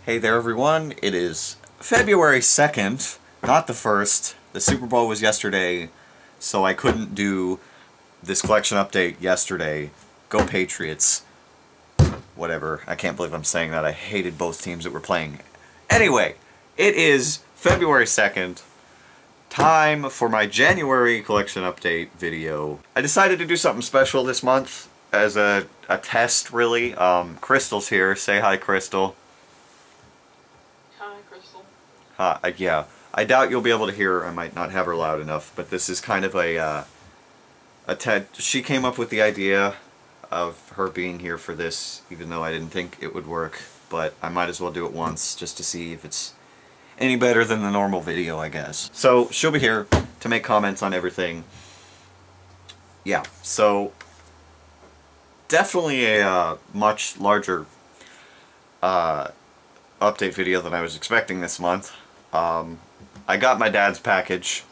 Hey there everyone, it is February 2nd, not the 1st. The Super Bowl was yesterday, so I couldn't do this collection update yesterday. Go Patriots. Whatever, I can't believe I'm saying that. I hated both teams that were playing. Anyway, it is February 2nd, time for my January collection update video. I decided to do something special this month as a test, really. Crystal's here. Say hi, Crystal. Yeah, I doubt you'll be able to hear her. I might not have her loud enough, but this is kind of a she came up with the idea of her being here for this, even though I didn't think it would work, but I might as well do it once just to see if it's any better than the normal video, I guess. So she'll be here to make comments on everything. Yeah, so definitely a much larger update video than I was expecting this month. I got my dad's package,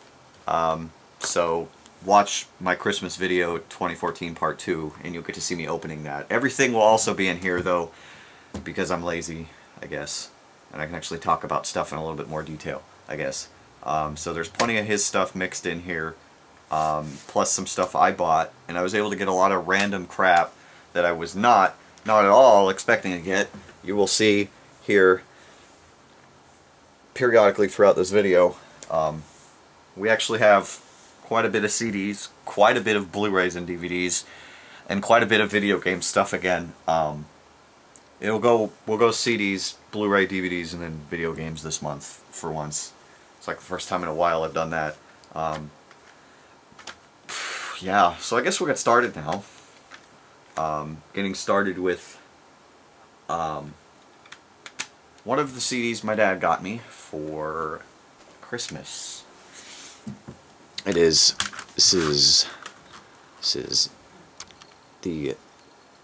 so watch my Christmas video 2014 part 2 and you'll get to see me opening that. Everything will also be in here though, because I'm lazy, I guess, and I can actually talk about stuff in a little bit more detail, I guess. So there's plenty of his stuff mixed in here, plus some stuff I bought, and I was able to get a lot of random crap that I was not at all expecting to get. You will see here periodically throughout this video. We actually have quite a bit of CDs, quite a bit of Blu-rays and DVDs, and quite a bit of video game stuff again. We'll go CDs, Blu-ray, DVDs, and then video games this month for once. It's like the first time in a while I've done that. Yeah, so I guess we'll get started now. Getting started with one of the CDs my dad got me for Christmas. This is the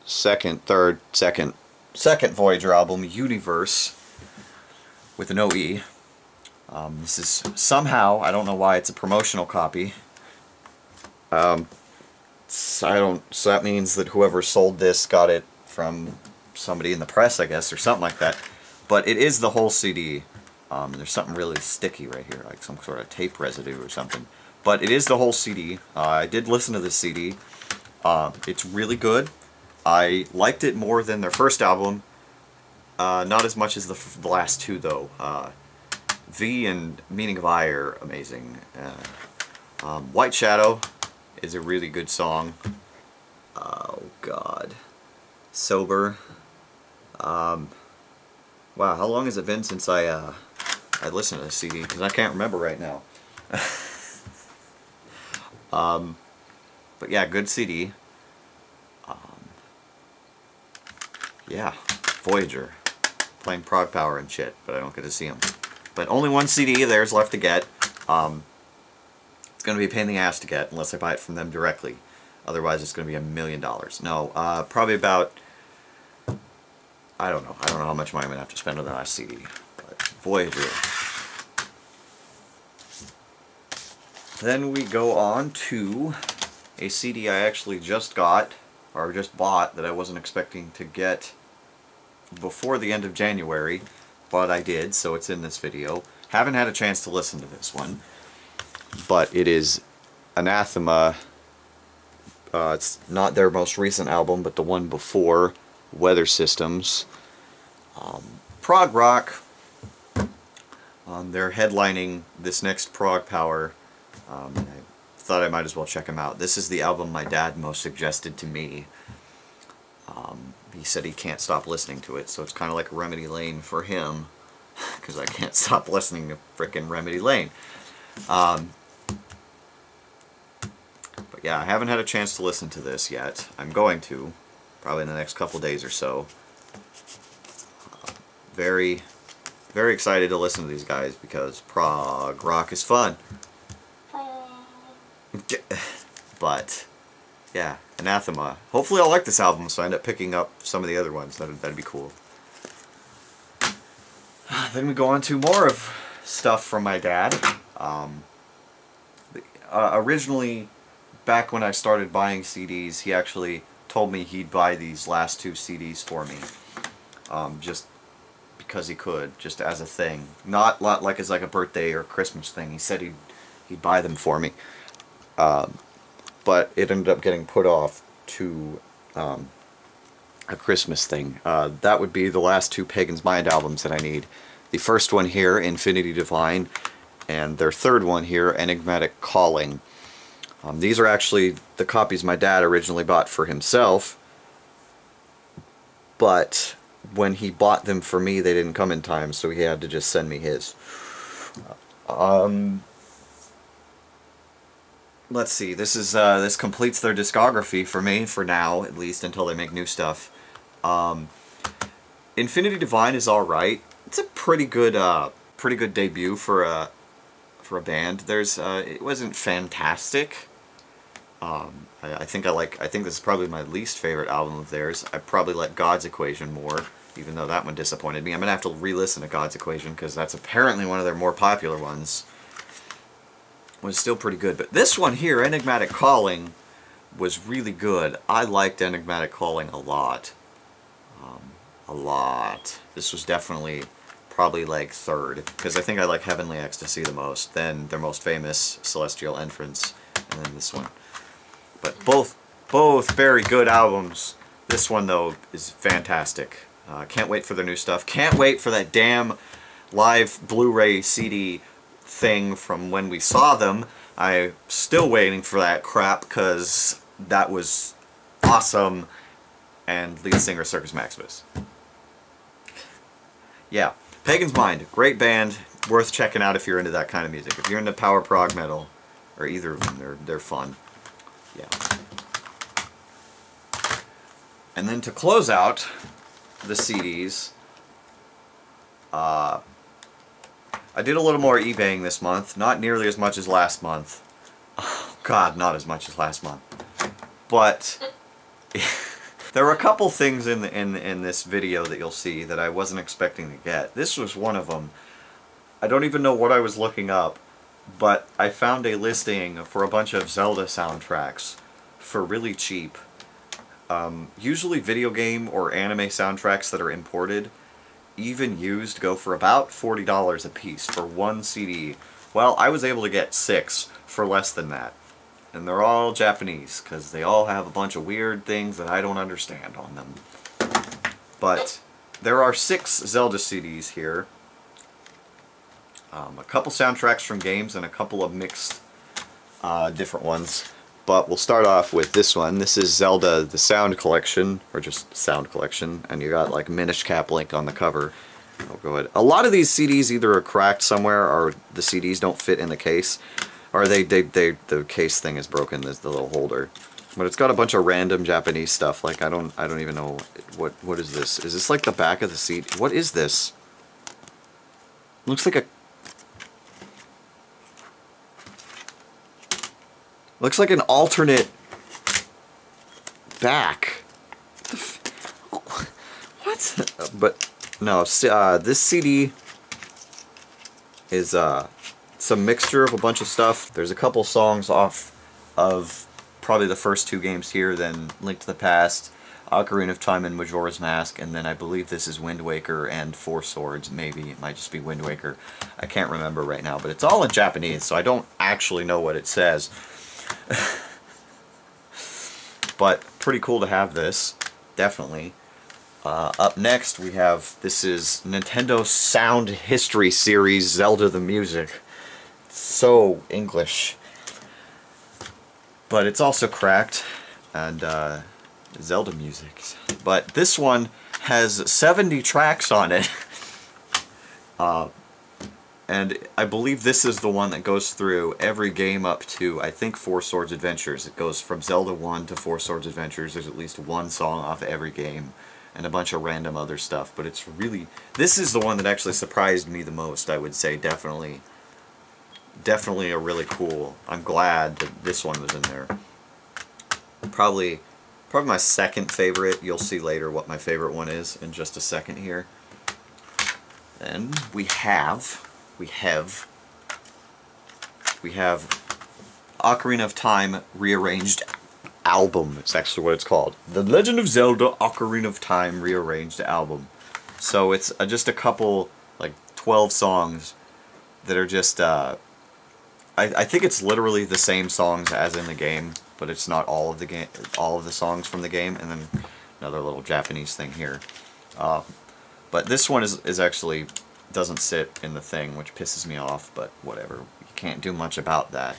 second Voyager album, Universe, with an OE. This is somehow, I don't know why, it's a promotional copy. So that means that whoever sold this got it from somebody in the press, I guess, or something like that. But it is the whole CD. There's something really sticky right here, like some sort of tape residue or something. But it is the whole CD. I did listen to this CD. It's really good. I liked it more than their first album. Not as much as the last two, though. V and Meaning of I are amazing. White Shadow is a really good song. Oh, God. Sober. Wow, how long has it been since I listened to this CD? Because I can't remember right now. But yeah, good CD. Yeah, Voyager. Playing Prog Power and shit, but I don't get to see them. But only one CD of theirs left to get. It's going to be a pain in the ass to get unless I buy it from them directly. Otherwise it's going to be $1 million. No, probably about... I don't know how much money I'm going to have to spend on the last CD. But Voyager. Then we go on to a CD I actually just got, or just bought, that I wasn't expecting to get before the end of January, but I did, so it's in this video. Haven't had a chance to listen to this one, but it is Anathema. It's not their most recent album, but the one before, Weather Systems. Prog rock. They're headlining this next Prog Power. I thought I might as well check them out. This is the album my dad most suggested to me. He said he can't stop listening to it, so it's kind of like Remedy Lane for him, because I can't stop listening to frickin' Remedy Lane. But yeah, I haven't had a chance to listen to this yet. I'm going to, probably in the next couple days or so. Very, very excited to listen to these guys because prog rock is fun. But yeah, Anathema. Hopefully I'll like this album, so I end up picking up some of the other ones. That'd be cool. Then we go on to more of stuff from my dad. Originally, back when I started buying CDs, he actually told me he'd buy these last two CDs for me. Just because he could, just as a thing. Not like as like a birthday or Christmas thing. He said he'd buy them for me. But it ended up getting put off to a Christmas thing. That would be the last two Pagans Mind albums that I need. The first one here, Infinity Divine, and their third one here, Enigmatic Calling. These are actually the copies my dad originally bought for himself, but when he bought them for me, they didn't come in time, so he had to just send me his. Let's see, this completes their discography for me, for now, at least, until they make new stuff. Infinity Divine is alright. It's a pretty good debut for a band. It wasn't fantastic. I think this is probably my least favorite album of theirs. I probably like God's Equation more, even though that one disappointed me. I'm gonna have to re-listen to God's Equation because that's apparently one of their more popular ones. Was still pretty good, but this one here, Enigmatic Calling, was really good. I liked Enigmatic Calling a lot. A lot. This was definitely probably like third, because I think I like Heavenly Ecstasy the most, then their most famous Celestial Entrance, and then this one. But both very good albums. This one though is fantastic. Can't wait for their new stuff. Can't wait for that damn live Blu-ray CD thing from when we saw them. I'm still waiting for that crap because that was awesome. And lead singer Circus Maximus. Yeah, Pagans Mind, great band, worth checking out if you're into that kind of music. If you're into power prog metal, or either of them, they're fun. Yeah. And then to close out the CDs, I did a little more eBaying this month, not nearly as much as last month. Oh, God, not as much as last month. But there were a couple things in this video that you'll see that I wasn't expecting to get. This was one of them. I don't even know what I was looking up, but I found a listing for a bunch of Zelda soundtracks for really cheap. Usually video game or anime soundtracks that are imported, even used, go for about $40 a piece for one CD. Well, I was able to get 6 for less than that. And they're all Japanese, because they all have a bunch of weird things that I don't understand on them. But there are 6 Zelda CDs here. A couple soundtracks from games and a couple of mixed different ones. But we'll start off with this one. This is Zelda the Sound Collection, or just Sound Collection, and you got like Minish Cap Link on the cover. Oh, go ahead. A lot of these CDs either are cracked somewhere or the CDs don't fit in the case. Or the case thing is broken, the little holder. But it's got a bunch of random Japanese stuff. Like I don't even know what is this? Is this like the back of the CD? What is this? Looks like an alternate back. What? But no, this CD is it's a mixture of a bunch of stuff. There's a couple songs off of probably the first 2 games here, then Link to the Past, Ocarina of Time, and Majora's Mask, and then I believe this is Wind Waker and Four Swords. Maybe it might just be Wind Waker. I can't remember right now, but it's all in Japanese, so I don't actually know what it says. But pretty cool to have this, definitely. Up next we have, this is Nintendo Sound History Series Zelda the Music. So English. But it's also cracked, and Zelda music. But this one has 70 tracks on it. And I believe this is the one that goes through every game up to, I think, Four Swords Adventures. It goes from Zelda 1 to Four Swords Adventures. There's at least one song off every game, and a bunch of random other stuff. But it's really, this is the one that actually surprised me the most, I would say, definitely. Definitely a really cool. I'm glad that this one was in there. Probably my second favorite. You'll see later what my favorite one is in just a second here. Then we have Ocarina of Time Rearranged Album. It's actually what it's called. The Legend of Zelda Ocarina of Time Rearranged Album. So it's just a couple, like 12 songs that are just, I think it's literally the same songs as in the game, but it's not all of the songs from the game, and then another little Japanese thing here. But this one is actually doesn't sit in the thing, which pisses me off, but whatever. You can't do much about that.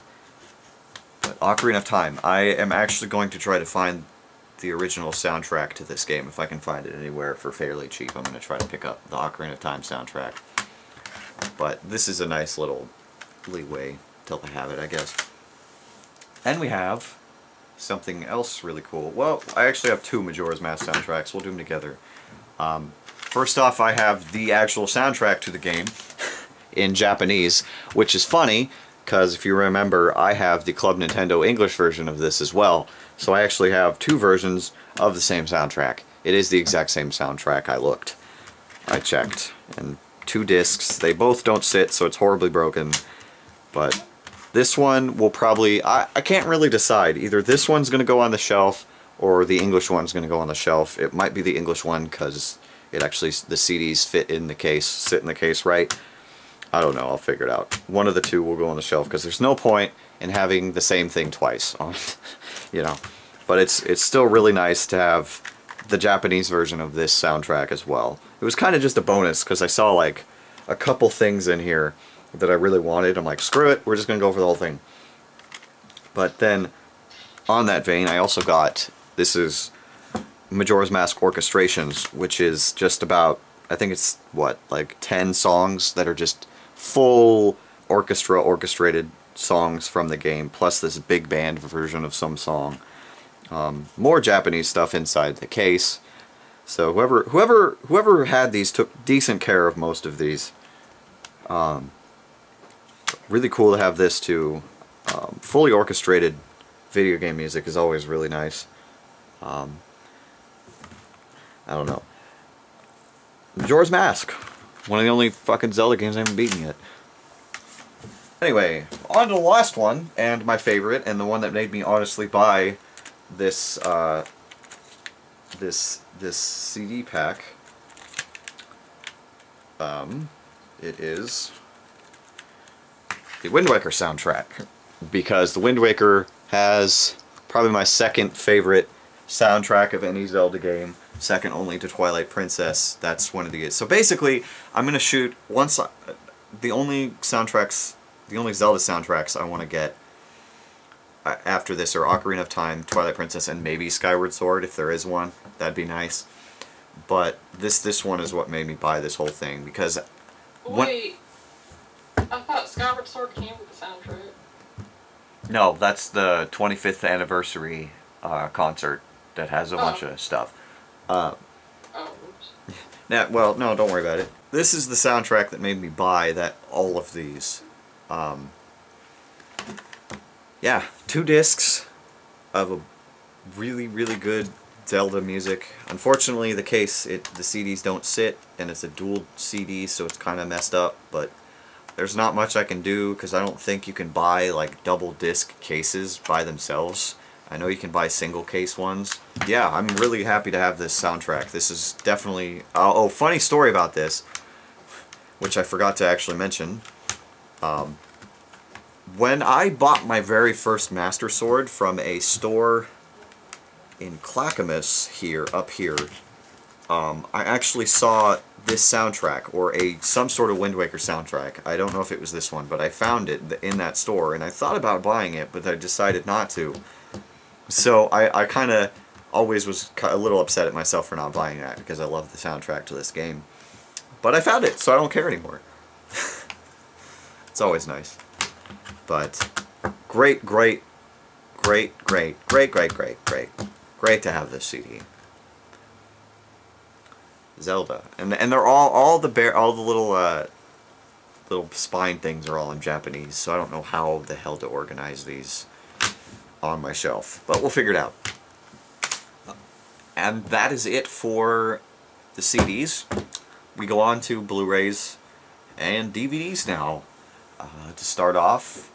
But Ocarina of Time. I am actually going to try to find the original soundtrack to this game, if I can find it anywhere for fairly cheap. I'm going to try to pick up the Ocarina of Time soundtrack. But this is a nice little leeway till I have it, I guess. And we have something else really cool. Well, I actually have two Majora's Mask soundtracks. We'll do them together. First off, I have the actual soundtrack to the game in Japanese, which is funny, because if you remember, I have the Club Nintendo English version of this as well. So I actually have two versions of the same soundtrack. It is the exact same soundtrack. I checked. And 2 discs. They both don't sit, so it's horribly broken. But this one will probably... I can't really decide. Either this one's going to go on the shelf, or the English one's going to go on the shelf. It might be the English one, because it actually... the CDs fit in the case, sit in the case right. I don't know, I'll figure it out. One of the two will go on the shelf, because there's no point in having the same thing twice on, you know. But it's still really nice to have the Japanese version of this soundtrack as well. It was kind of just a bonus, because I saw like a couple things in here that I really wanted. I'm like, screw it, we're just going to go for the whole thing. But then, on that vein, I also got, this is Majora's Mask Orchestrations, which is just about, I think it's, what, like 10 songs that are just full orchestrated songs from the game, plus this big band version of some song. More Japanese stuff inside the case. So whoever had these took decent care of most of these. Really cool to have this too. Fully orchestrated video game music is always really nice. I don't know. Majora's Mask. One of the only fucking Zelda games I haven't beaten yet. Anyway, on to the last one, and my favorite, and the one that made me honestly buy this this CD pack. It is the Wind Waker soundtrack, because the Wind Waker has probably my second favorite soundtrack of any Zelda game, second only to Twilight Princess. That's one of the... So basically, I'm gonna shoot once the only Zelda soundtracks I want to get after this are Ocarina of Time, Twilight Princess, and maybe Skyward Sword, if there is one. That'd be nice. But this one is what made me buy this whole thing, because... Wait, I thought Skyward Sword came with the soundtrack. No, that's the 25th anniversary concert that has a bunch of stuff. Oops. Now, well, no, don't worry about it. This is the soundtrack that made me buy all of these. Yeah, 2 discs of a really, really good Zelda music. Unfortunately, the CDs don't sit, and it's a dual CD, so it's kind of messed up, but there's not much I can do, because I don't think you can buy, like, double disc cases by themselves. I know you can buy single case ones. Yeah, I'm really happy to have this soundtrack. This is definitely... oh, funny story about this, which I forgot to actually mention. When I bought my very first Master Sword from a store in Clackamas up here, I actually saw this soundtrack, or some sort of Wind Waker soundtrack. I don't know if it was this one, but I found it in that store, and I thought about buying it, but I decided not to. So I kind of always was a little upset at myself for not buying that, because I love the soundtrack to this game. But I found it, so I don't care anymore. It's always nice. But great to have this CD. Zelda, and they're all the little spine things are all in Japanese, so I don't know how the hell to organize these on my shelf, but we'll figure it out. And that is it for the CDs. We go on to Blu-rays and DVDs now. To start off,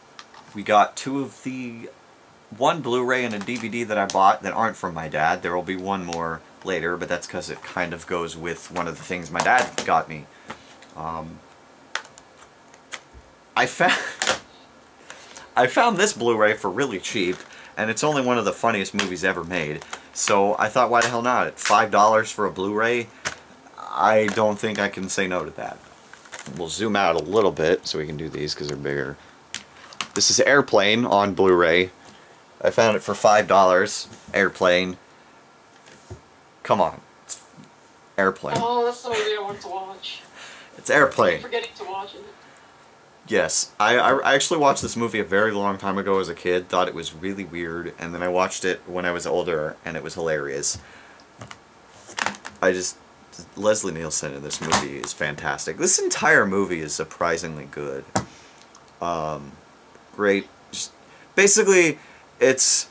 we got 2 of the one Blu-ray and a DVD that I bought that aren't from my dad. There will be one more later, but that's because it kind of goes with one of the things my dad got me. I found this Blu-ray for really cheap, and it's only one of the funniest movies ever made. So I thought, why the hell not? At $5 for a Blu-ray, I don't think I can say no to that. We'll zoom out a little bit so we can do these because they're bigger. This is Airplane on Blu-ray. I found it for $5. Airplane. Come on. It's Airplane. Oh, that's the movie I wanted to watch. It's Airplane. I'm forgetting to watch it. Yes. I actually watched this movie a very long time ago as a kid. Thought it was really weird. And then I watched it when I was older, and it was hilarious. Leslie Nielsen in this movie is fantastic. This entire movie is surprisingly good. Great. Basically, it's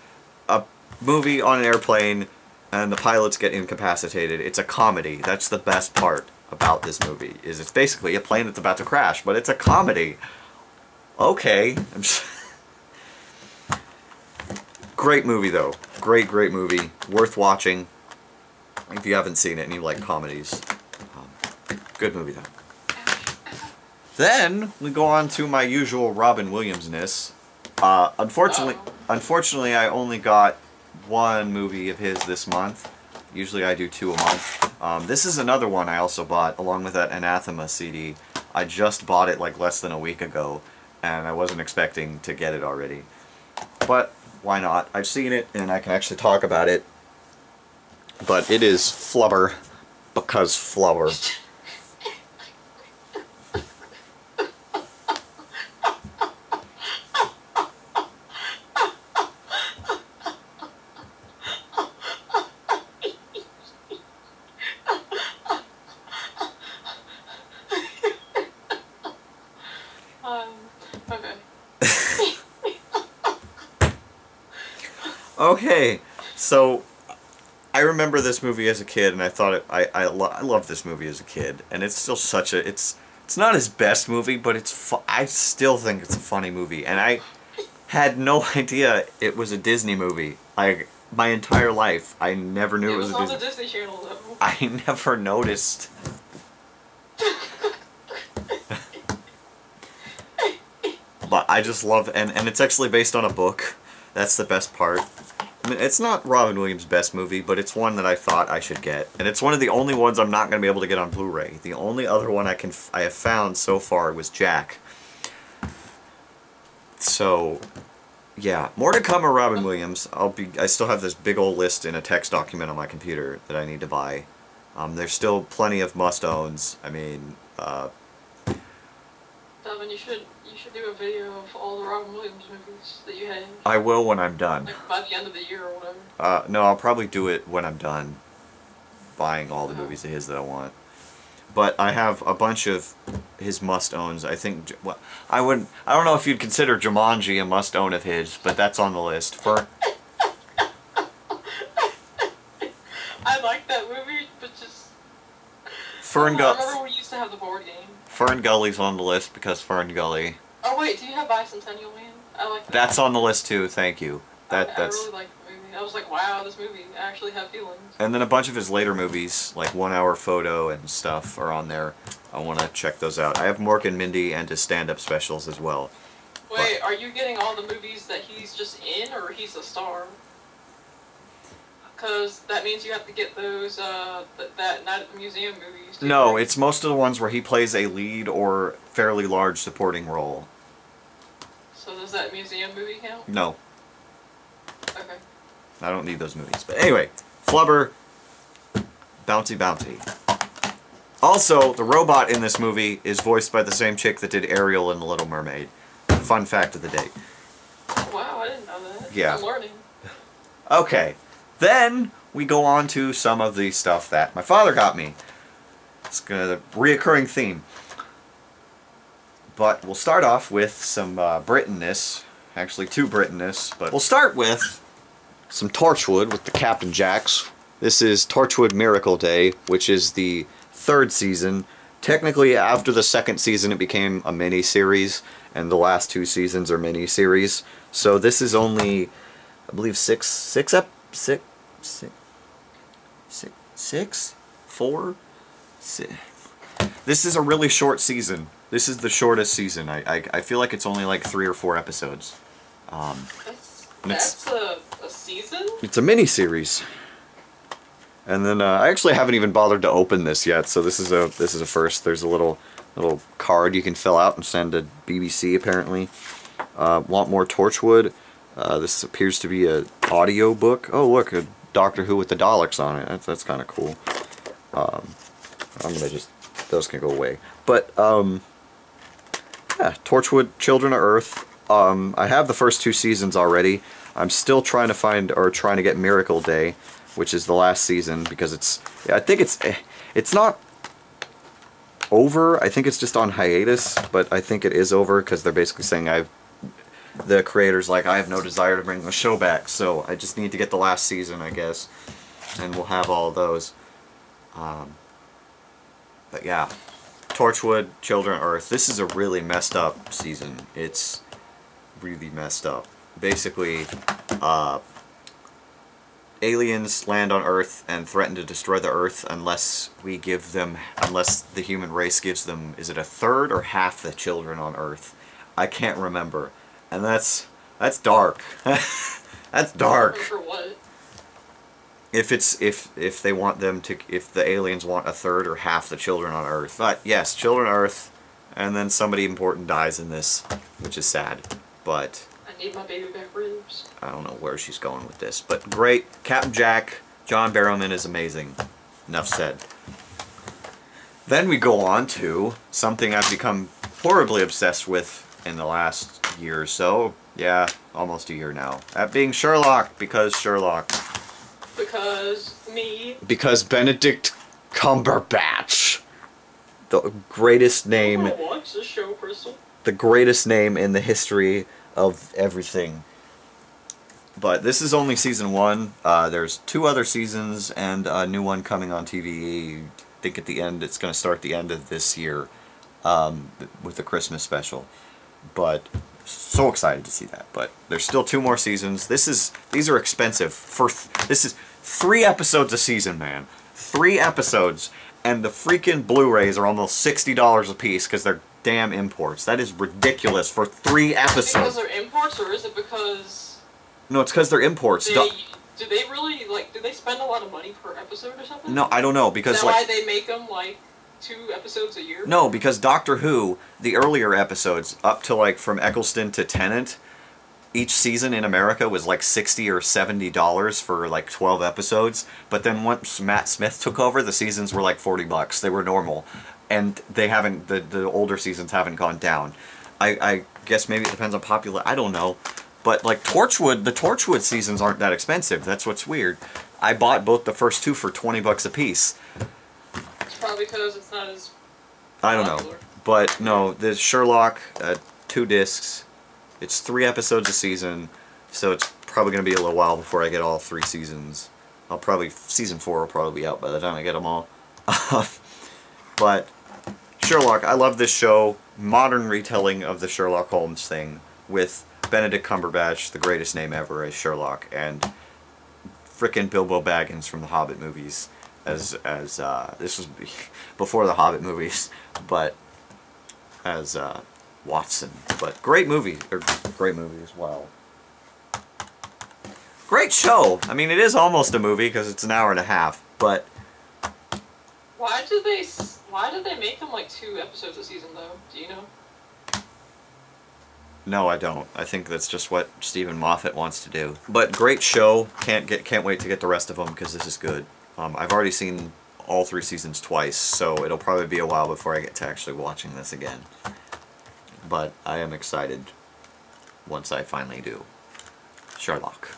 a movie on an airplane and the pilots get incapacitated. It's a comedy. That's the best part about this movie. It's basically a plane that's about to crash, but it's a comedy. Okay. Great movie though. Great movie. Worth watching. If you haven't seen it and you like comedies. Good movie though. Then we go on to my usual Robin Williams-ness. Unfortunately, I only got one movie of his this month. Usually I do 2 a month. This is another one I also bought, along with that Anathema CD. I just bought it like less than a week ago, and I wasn't expecting to get it already. But why not? I've seen it, and I can actually talk about it. But it is flubber, because flubber. Okay, so I remember this movie as a kid, and I thought I loved this movie as a kid, and it's still such a it's not his best movie, but I still think it's a funny movie, and I had no idea it was a Disney movie. My entire life, I never knew it was a Disney. On the Disney Channel though. I never noticed. But I just love, and it's actually based on a book. That's the best part. I mean, it's not Robin Williams' best movie, but it's one that I thought I should get. And it's one of the only ones I'm not going to be able to get on Blu-ray. The only other one I have found so far was Jack. So, yeah. More to come of Robin Williams. I still have this big old list in a text document on my computer that I need to buy. There's still plenty of must-owns. I mean, Devin, you should do a video of all the Robin Williams movies that you have. I will when I'm done. Like by the end of the year or whatever. No, I'll probably do it when I'm done buying all the movies of his that I want. But I have a bunch of his must-owns. I think, well, I don't know if you'd consider Jumanji a must-own of his, but that's on the list. I like that movie, but just... I remember we used to have the board game. Fern Gully's on the list because Fern Gully. Oh wait, do you have Bicentennial Man? I like that. That's on the list too, thank you. I really like the movie. I was like, wow, this movie, I actually have feelings. And then a bunch of his later movies, like 1 Hour Photo and stuff, are on there. I want to check those out. I have Mork and Mindy and his stand-up specials as well. Wait, are you getting all the movies that he's just in, or he's a star? Because that means you have to get those, that Night at the Museum movies. Too, no, right? it's most of the ones where he plays a lead or fairly large supporting role. So does that museum movie count? No. Okay. I don't need those movies. But anyway, Flubber, Bounty Bounty. Also, the robot in this movie is voiced by the same chick that did Ariel in The Little Mermaid. Fun fact of the day. Wow, I didn't know that. Yeah. I'm learning. Okay. Then we go on to some of the stuff that my father got me. It's a reoccurring theme. But we'll start off with some Brittanness. Actually, 2 Brittanness. But we'll start with some Torchwood with the Captain Jacks. This is Torchwood Miracle Day, which is the 3rd season. Technically, after the 2nd season, it became a mini-series, and the last 2 seasons are mini-series. So this is only I believe four? Six. This is a really short season. This is the shortest season. I feel like it's only like 3 or 4 episodes. That's a season? It's a mini-series. And then I actually haven't even bothered to open this yet, so this is a first. There's a little card you can fill out and send to BBC apparently. Want more Torchwood? This appears to be an audio book. Oh look, a Doctor Who with the Daleks on it. That's kind of cool. I'm gonna just, those can go away. But yeah, Torchwood, Children of Earth. I have the first 2 seasons already. I'm still trying to find, or trying to get Miracle Day, which is the last season, because it's, yeah, I think it's not over. I think it's just on hiatus, but I think it is over because they're basically saying the creator's like, I have no desire to bring the show back, so I just need to get the last season, I guess, and we'll have all of those. But yeah, Torchwood, Children of Earth. This is a really messed up season. It's really messed up. Basically, aliens land on Earth and threaten to destroy the Earth unless the human race gives them, is it a third or half the children on Earth? I can't remember. And that's dark. That's dark. For what? If they want them to, if the aliens want a third or half the children on Earth. But yes, Children on Earth, and then somebody important dies in this, which is sad. But I need my baby back ribs. I don't know where she's going with this, but great. Captain Jack, John Barrowman is amazing. Enough said. Then we go on to something I've become horribly obsessed with in the last year or so. Yeah, almost a year now. That being Sherlock, because Sherlock. Because me. Because Benedict Cumberbatch. The greatest name. I wanna watch the show, Crystal. The greatest name in the history of everything. But this is only season 1. There's 2 other seasons and a new one coming on TV. I think at the end, it's going to start the end of this year with the Christmas special. But so excited to see that. But there's still 2 more seasons. These are expensive. This is 3 episodes a season, man. 3 episodes, and the freaking Blu-rays are almost $60 a piece because they're damn imports. That is ridiculous for 3 episodes. Is it because they're imports, or is it because... No, it's because they're imports. Do they really, like, do they spend a lot of money per episode or something? No, I don't know, because is that why they make them, like, 2 episodes a year? No, because Doctor Who, the earlier episodes, up to, like, from Eccleston to Tennant, each season in America was like $60 or $70 for like 12 episodes, but then once Matt Smith took over, the seasons were like $40. They were normal, and they haven't, the older seasons haven't gone down. I guess maybe it depends on popular, I don't know, but like Torchwood, the Torchwood seasons aren't that expensive. That's what's weird. I bought both the first 2 for 20 bucks a piece. It's probably because it's not as I don't know, but no, the Sherlock, 2 discs. It's 3 episodes a season, so it's probably going to be a little while before I get all 3 seasons. Season 4 will probably be out by the time I get them all. But Sherlock, I love this show. Modern retelling of the Sherlock Holmes thing with Benedict Cumberbatch, the greatest name ever, as Sherlock, and frickin' Bilbo Baggins from the Hobbit movies. This was before the Hobbit movies, but as Watson. But great movie, or great movie as well. Great show. I mean, it is almost a movie because it's an hour and a half, but why did they make them like 2 episodes a season though? Do you know? No, I don't. I think that's just what Stephen Moffat wants to do. But great show. Can't wait to get the rest of them because this is good. I've already seen all 3 seasons twice, so it'll probably be a while before I get to actually watching this again. But I am excited once I finally do. Sherlock.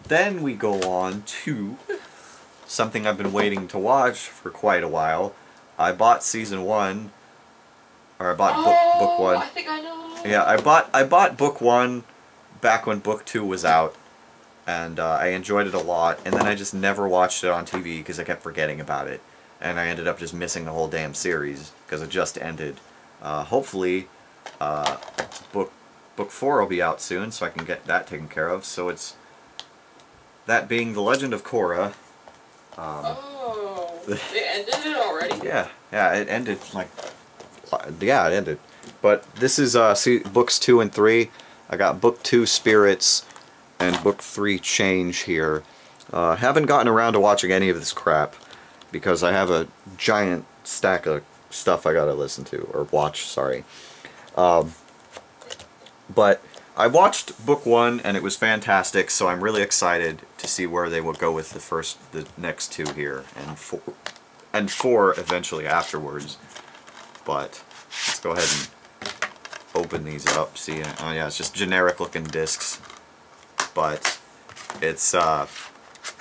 Then we go on to something I've been waiting to watch for quite a while. I bought season 1, or I bought book 1. I think I know. Yeah, I bought book 1 back when book 2 was out, and I enjoyed it a lot. And then I just never watched it on TV because I kept forgetting about it. And I ended up just missing the whole damn series because it just ended. Hopefully, book book 4 will be out soon, so I can get that taken care of. So it's that being The Legend of Korra. Oh, it ended it already? Yeah, it ended it ended. But this is books 2 and 3. I got book 2 Spirits and book 3 Change here. Haven't gotten around to watching any of this crap because I have a giant stack of stuff I gotta listen to or watch. Sorry. But I watched book 1 and it was fantastic, so I'm really excited to see where they will go with the next 2 here, and 4 eventually afterwards. But let's go ahead and open these up. See, oh yeah, it's just generic looking discs, but it's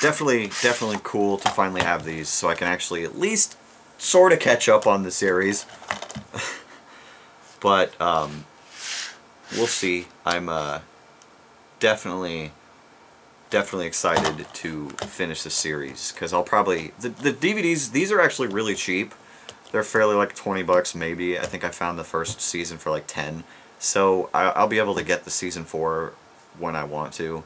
definitely cool to finally have these, so I can actually at least sort of catch up on the series. But we'll see. I'm definitely excited to finish the series, because I'll probably the DVDs. These are actually really cheap. They're fairly like 20 bucks maybe. I think I found the first season for like 10. So I'll be able to get the season 4 when I want to.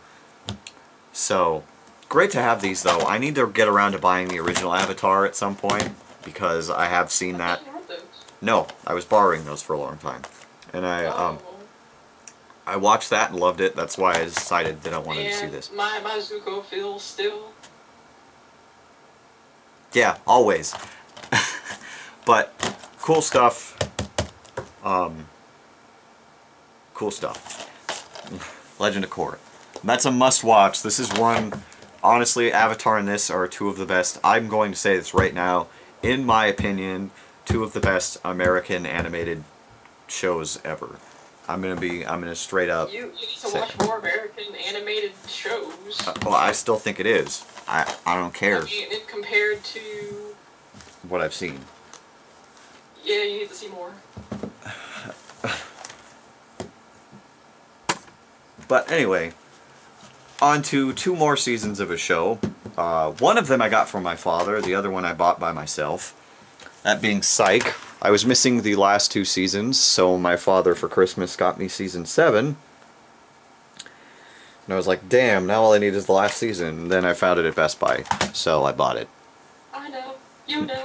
So great to have these though. I need to get around to buying the original Avatar at some point, because I have seen that. No, I was borrowing those for a long time, and I watched that and loved it. That's why I decided that I wanted to see this. My Zuko feels still. Yeah, always. But cool stuff. Cool stuff. Legend of Korra. That's a must-watch. This is one. Honestly, Avatar and this are 2 of the best. I'm going to say this right now. In my opinion, 2 of the best American animated shows ever. I'm gonna straight up. You need to watch more American animated shows. Well, I still think it is. I don't care. I mean, compared to what I've seen. Yeah, you need to see more. But anyway, on to 2 more seasons of a show. One of them I got from my father, the other one I bought by myself. That being Psych. I was missing the last 2 seasons, so my father for Christmas got me season 7. And I was like, damn, now all I need is the last season. And then I found it at Best Buy, so I bought it. I know. You know.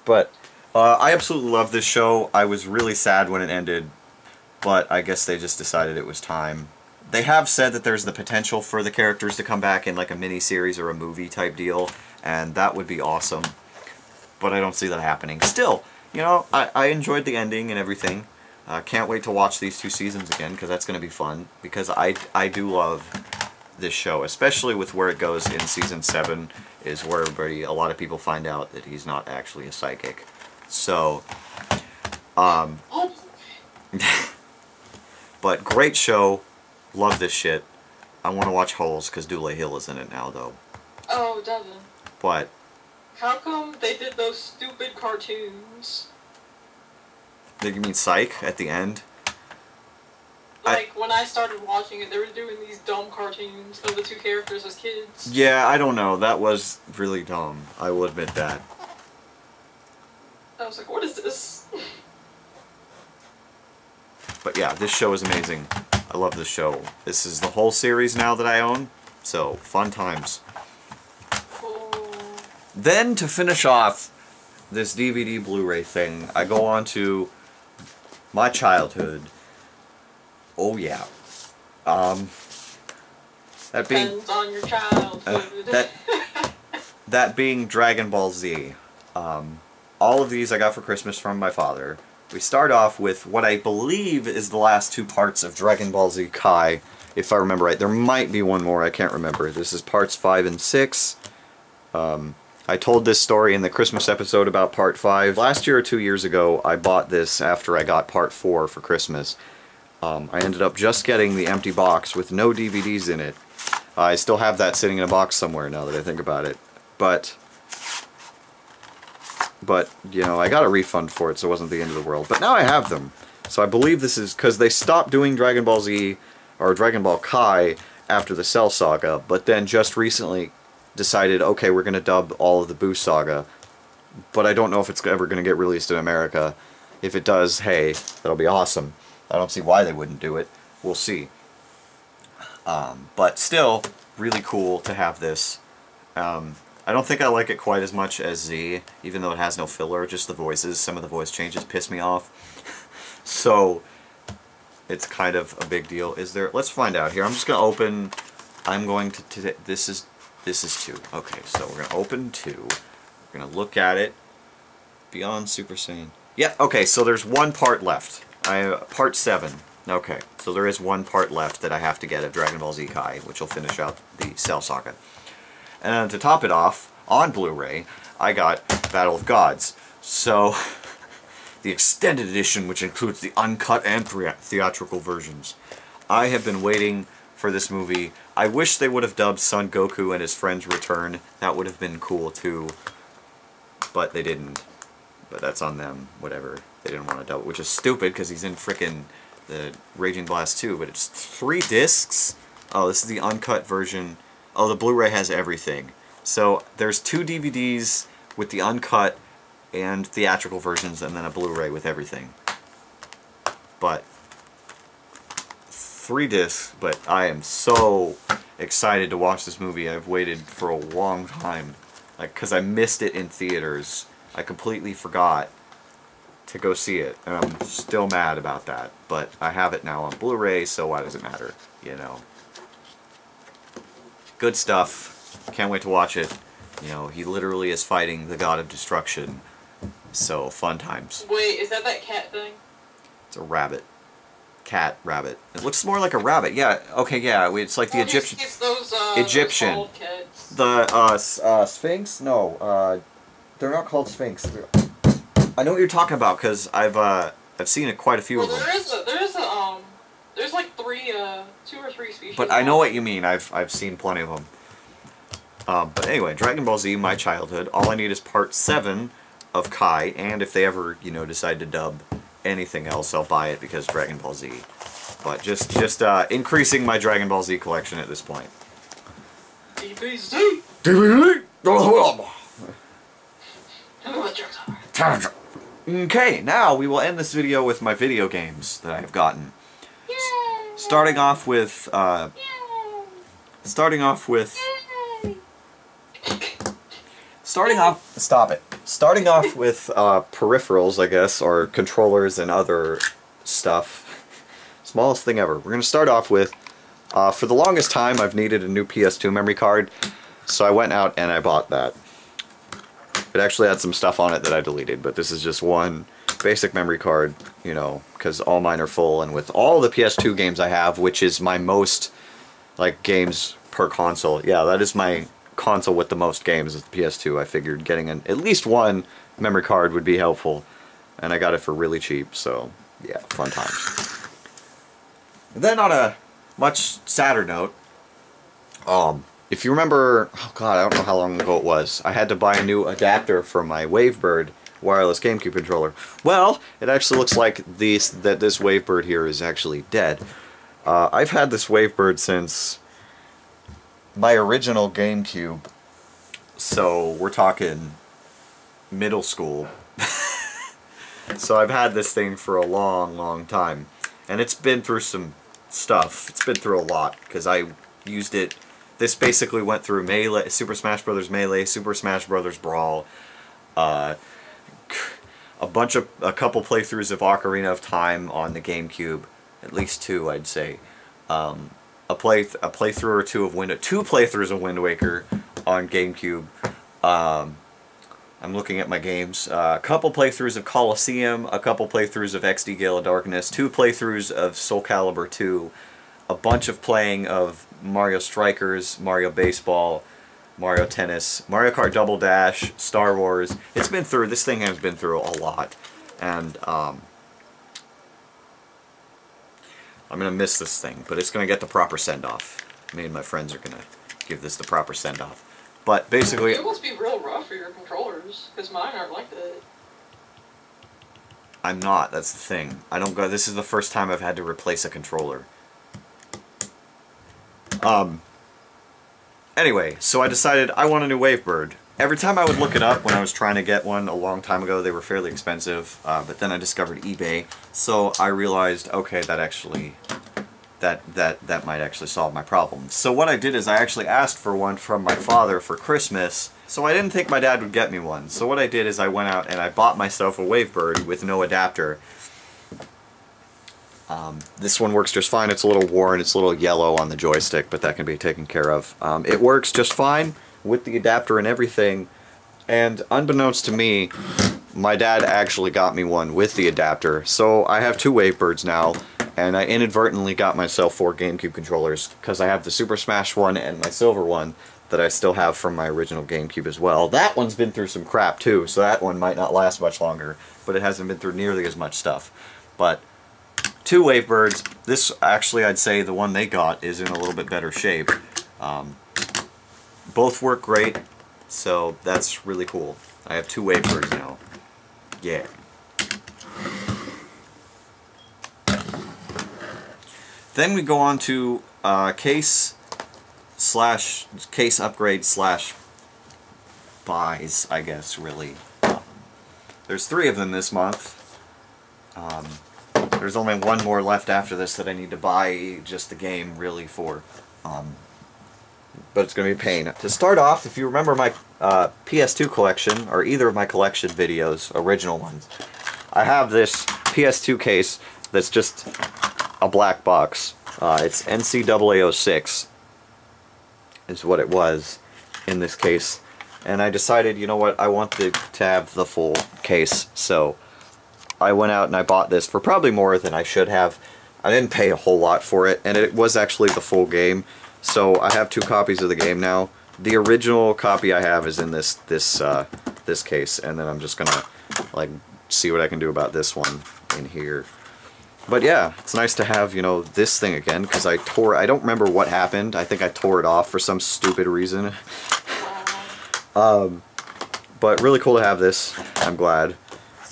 But I absolutely love this show. I was really sad when it ended, but I guess they just decided it was time. They have said that there's the potential for the characters to come back in like a mini-series or a movie type deal, and that would be awesome. But I don't see that happening. Still, you know, I enjoyed the ending and everything. Can't wait to watch these 2 seasons again, because that's going to be fun. Because I do love this show, especially with where it goes in season 7, is where a lot of people find out that he's not actually a psychic. So, but great show. Love this shit. I want to watch Holes, because Dule Hill is in it now, though. Oh, Devin. But how come they did those stupid cartoons? You mean Psych at the end? Like, when I started watching it, they were doing these dumb cartoons of the 2 characters as kids. Yeah, I don't know. That was really dumb. I will admit that. I was like, what is this? But yeah, this show is amazing. I love this show. This is the whole series now that I own, so fun times. Then, to finish off this DVD Blu-ray thing, I go on to my childhood. Oh yeah. That being Depends on your childhood. that being Dragon Ball Z. All of these I got for Christmas from my father. We start off with what I believe is the last 2 parts of Dragon Ball Z Kai, if I remember right. There might be one more, I can't remember. This is parts 5 and 6. I told this story in the Christmas episode about part 5. Last year or 2 years ago, I bought this after I got part 4 for Christmas. I ended up just getting the empty box with no DVDs in it. I still have that sitting in a box somewhere now that I think about it. But you know, I got a refund for it, so it wasn't the end of the world. But now I have them. So I believe this is because they stopped doing Dragon Ball Z or Dragon Ball Kai after the Cell Saga, but then just recently decided, okay, we're going to dub all of the Boo Saga. But I don't know if it's ever going to get released in America. If it does, hey, that'll be awesome. I don't see why they wouldn't do it. We'll see. But still, really cool to have this. I don't think I like it quite as much as Z, even though it has no filler, just the voices. Some of the voice changes piss me off. So, it's kind of a big deal. Is there... Let's find out here. I'm just going to open... I'm going to... This is 2. Okay, so we're going to open 2. We're going to look at it. Beyond Super Saiyan. Yeah, okay, so there's one part left. Part 7. Okay, so there is one part left that I have to get of Dragon Ball Z Kai, which will finish out the Cell Saga. And to top it off, on Blu-ray, I got Battle of Gods. So, the extended edition, which includes the uncut and theatrical versions. I have been waiting for this movie. I wish they would have dubbed Son Goku and his friends return. That would have been cool too. But they didn't. But that's on them. Whatever. They didn't want to dub it, which is stupid because he's in frickin' the Raging Blast 2. But it's 3 discs. Oh, this is the uncut version. Oh, the Blu-ray has everything. So there's 2 DVDs with the uncut and theatrical versions, and then a Blu-ray with everything. But 3 discs. But I am so excited to watch this movie. I've waited for a long time, like, because I missed it in theaters. I completely forgot to go see it, and I'm still mad about that. But I have it now on Blu-ray, so why does it matter? You know. Good stuff. Can't wait to watch it. You know, he literally is fighting the god of destruction. So, fun times. Wait, is that cat thing? It's a rabbit. Cat, rabbit. It looks more like a rabbit. Yeah, okay, yeah. It's like the Egyptian... It's those, Egyptian. Those cats. The, Sphinx? No, they're not called Sphinx. I know what you're talking about, because I've seen quite a few of them. There's like 2 or 3 species. But I know what you mean. I've seen plenty of them. But anyway, Dragon Ball Z, my childhood. All I need is part 7 of Kai, and if they ever, you know, decide to dub anything else, I'll buy it because Dragon Ball Z. But just increasing my Dragon Ball Z collection at this point. DBZ! DVD! Okay, now we will end this video with my video games that I have gotten. Starting off with Starting off with peripherals, I guess, or controllers and other stuff. Smallest thing ever. We're going to start off with, for the longest time I've needed a new PS2 memory card, so I went out and I bought that. It actually had some stuff on it that I deleted, but this is just one basic memory card, you know, because all mine are full, and with all the PS2 games I have, which is my most, like, games per console, yeah, that is my console with the most games is the PS2. I figured getting at least one memory card would be helpful, and I got it for really cheap, so, yeah, fun times. And then on a much sadder note, if you remember, oh god, I don't know how long ago it was, I had to buy a new adapter for my Wavebird wireless GameCube controller. Well, it actually looks like this Wavebird here is actually dead. I've had this Wavebird since my original GameCube, so we're talking middle school. So I've had this thing for a long, long time, and it's been through some stuff. It's been through a lot, because I used it. This basically went through Melee, Super Smash Bros. Melee, Super Smash Bros. Brawl, a couple playthroughs of Ocarina of Time on the GameCube, at least 2, I'd say. A playthrough or 2 of two playthroughs of Wind Waker on GameCube. I'm looking at my games. A couple playthroughs of Colosseum, a couple playthroughs of XD Gale of Darkness, 2 playthroughs of Soulcalibur II, a bunch of playing of Mario Strikers, Mario Baseball, Mario Tennis, Mario Kart Double Dash, Star Wars. This thing has been through a lot, and I'm gonna miss this thing, but it's gonna get the proper send-off. Me and my friends are gonna give this the proper send-off. But basically, it must be real rough for your controllers, because mine aren't like that. I'm not. That's the thing. I don't go. This is the first time I've had to replace a controller. Anyway, so I decided I want a new Wavebird, every time I would look it up when I was trying to get one a long time ago, they were fairly expensive, but then I discovered eBay, so I realized, okay, that actually, that might actually solve my problem. So what I did is I actually asked for one from my father for Christmas, so I didn't think my dad would get me one. So what I did is I went out and I bought myself a Wavebird with no adapter. This one works just fine. It's a little worn, it's a little yellow on the joystick, but that can be taken care of. It works just fine with the adapter and everything, and unbeknownst to me, my dad actually got me one with the adapter, so I have two Wavebirds now, and I inadvertently got myself 4 GameCube controllers, because I have the Super Smash one and my silver one that I still have from my original GameCube as well. That one's been through some crap too, so that one might not last much longer, but it hasn't been through nearly as much stuff. But 2 Wavebirds. This, actually, I'd say the one they got is in a little bit better shape. Both work great, so that's really cool. I have 2 Wavebirds now. Yeah. Then we go on to case upgrade slash buys, I guess, really. There's 3 of them this month. There's only one more left after this that I need to buy just the game, really, for. But it's going to be a pain. To start off, if you remember my PS2 collection, or either of my collection videos, original ones, I have this PS2 case that's just a black box. It's NCAA 06 is what it was in this case. And I decided, you know what, I want to have the full case, so I went out and I bought this for probably more than I should have. I didn't pay a whole lot for it, and it was actually the full game. So I have 2 copies of the game now. The original copy I have is in this case, and then I'm just gonna like see what I can do about this one in here. But yeah, it's nice to have, you know, this thing again, because I don't remember what happened. I think I tore it off for some stupid reason. But really cool to have this. I'm glad.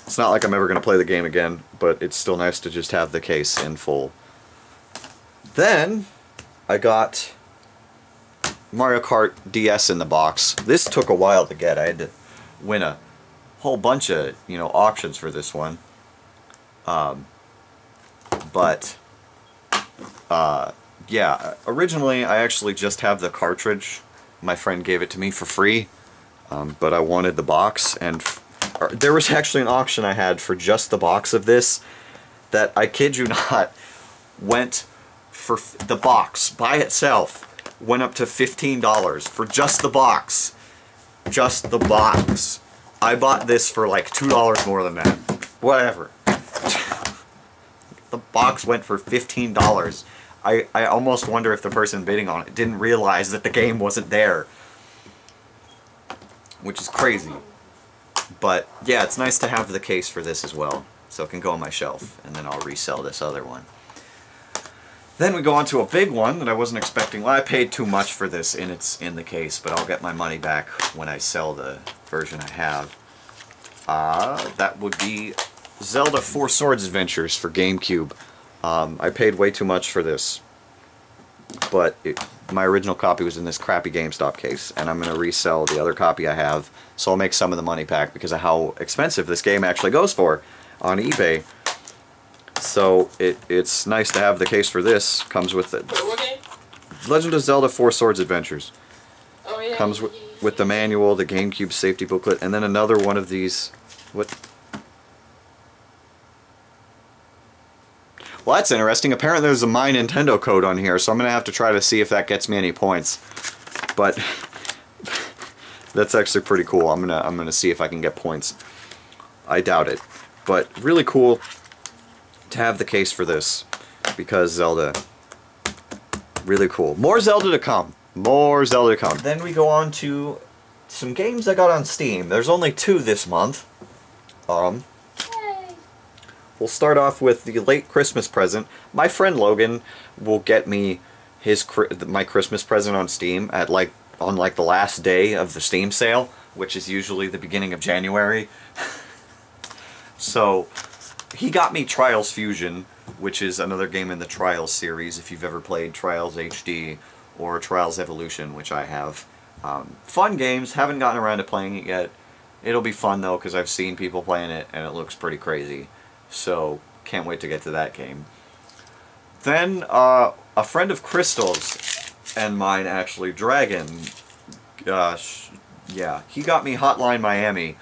It's not like I'm ever going to play the game again, but it's still nice to just have the case in full. Then, I got Mario Kart DS in the box. This took a while to get. I had to win a whole bunch of, you know, auctions for this one. Yeah, originally I actually just have the cartridge. My friend gave it to me for free, but I wanted the box, and there was actually an auction I had for just the box of this that, I kid you not, went for the box by itself went up to $15 for just the box. Just the box. I bought this for like $2 more than that. Whatever. The box went for $15. I almost wonder if the person bidding on it didn't realize that the game wasn't there. Which is crazy. But yeah, it's nice to have the case for this as well. So it can go on my shelf, and then I'll resell this other one. Then we go on to a big one that I wasn't expecting. Well, I paid too much for this in the case, but I'll get my money back when I sell the version I have. That would be Zelda 4 Swords Adventures for GameCube. I paid way too much for this, but my original copy was in this crappy GameStop case, and I'm going to resell the other copy I have, so I'll make some of the money back because of how expensive this game actually goes for on eBay. So it's nice to have the case for this. Comes with it. What game? Legend of Zelda 4 Swords Adventures. Oh yeah. Comes with the manual, the GameCube safety booklet, and then another one of these. What? Well, that's interesting. Apparently there's a My Nintendo code on here, so I'm going to have to try to see if that gets me any points. But that's actually pretty cool. I'm gonna see if I can get points. I doubt it. But really cool to have the case for this, because Zelda. Really cool. More Zelda to come. More Zelda to come. Then we go on to some games I got on Steam. There's only 2 this month. We'll start off with the late Christmas present. My friend Logan will get me my Christmas present on Steam at on the last day of the Steam sale, which is usually the beginning of January. So he got me Trials Fusion, which is another game in the Trials series, if you've ever played Trials HD or Trials Evolution, which I have. Fun games, haven't gotten around to playing it yet. It'll be fun though, because I've seen people playing it and it looks pretty crazy. So, can't wait to get to that game. Then, a friend of Crystal's and mine actually, Dragon, gosh, yeah, he got me Hotline Miami.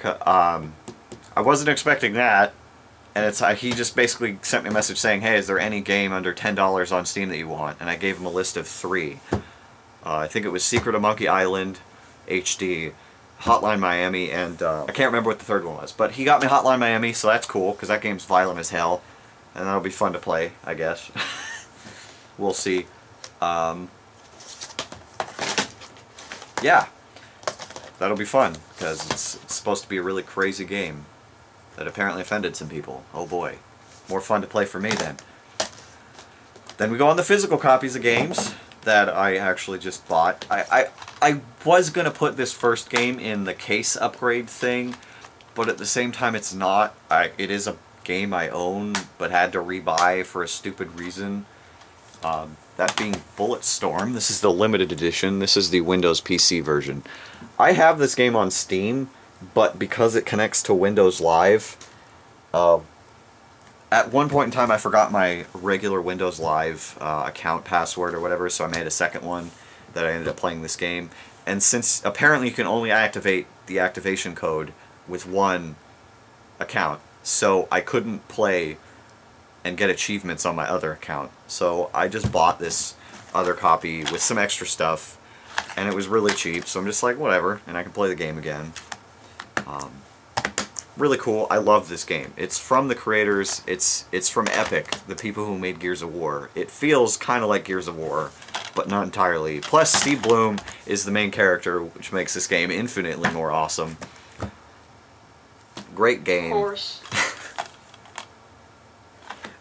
I wasn't expecting that, and he just basically sent me a message saying, hey, is there any game under $10 on Steam that you want? And I gave him a list of 3. I think it was Secret of Monkey Island, HD, Hotline Miami, and I can't remember what the third one was. But he got me Hotline Miami, so that's cool, because that game's violent as hell. And that'll be fun to play, I guess. We'll see. Yeah. That'll be fun, because it's supposed to be a really crazy game that apparently offended some people. Oh boy. More fun to play for me then. Then we go on the physical copies of games that I actually just bought. I was going to put this first game in the case upgrade thing, but at the same time it's not. It is a game I own, but had to rebuy for a stupid reason. That being Bulletstorm. This is the limited edition. This is the Windows PC version. I have this game on Steam, but because it connects to Windows Live, at one point in time I forgot my regular Windows Live account password or whatever, so I made a second one that I ended up playing this game. And since apparently you can only activate the activation code with one account, so I couldn't play and get achievements on my other account. So I just bought this other copy with some extra stuff, and it was really cheap, so I'm just like, whatever, and I can play the game again. Really cool. I love this game. It's from the creators, it's from Epic, the people who made Gears of War. It feels kind of like Gears of War, but not entirely. Plus, Steve Bloom is the main character, which makes this game infinitely more awesome. Great game. Of course.